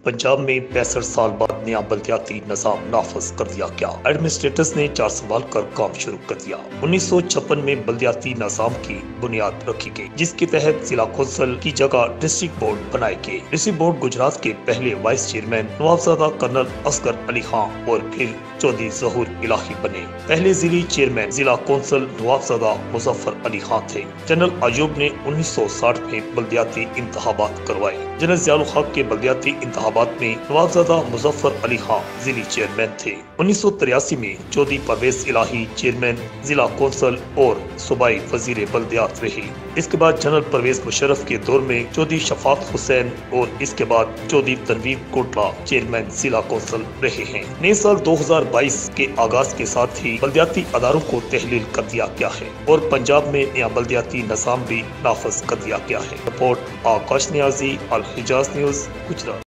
पंजाब में 65 साल बाद नया बलदियाती निज़ाम नाफज कर दिया गया। एडमिनिस्ट्रेटर्स ने चार संभाल कर काम शुरू कर दिया। 1956 में बलदियाती निज़ाम की बुनियाद रखी गई, जिसके तहत जिला कौंसल की जगह डिस्ट्रिक्ट बोर्ड बनाए गए। डिस्ट्रिक्ट बोर्ड गुजरात के पहले वाइस चेयरमैन नवाब ज़ादा कर्नल असगर अली खान और फिर चौधरी ज़हूर इलाही बने। पहले जिली चेयरमैन जिला कौंसल नवाब ज़ादा मुजफ्फर अली खान थे। जनरल अयूब ने 1960 में बलदियाती इंतखाबात करवाए। जनरल ज़ियाउल हक के बलदियाती इंतखाबात में नवाब ज़ादा मुजफ्फर अली खान जिली चेयरमैन थे। 1983 में चौधरी परवेज इलाही चेयरमैन जिला कौंसल और सूबाई वजीर बलदियात रहे। इसके बाद जनरल परवेज मुशर्रफ के दौर में चौधरी शफात हुसैन और इसके बाद चौधरी तनवीर कोटलह चेयरमैन जिला कौंसल रहे हैं। नए साल 2022 के आगाज के साथ ही बलदियाती अदारों को तहलील कर दिया गया है और पंजाब में नया बलदियाती निज़ाम भी नाफज कर दिया गया है। रिपोर्ट आकाश नियाजी, अलहजाज न्यूज, गुजरात।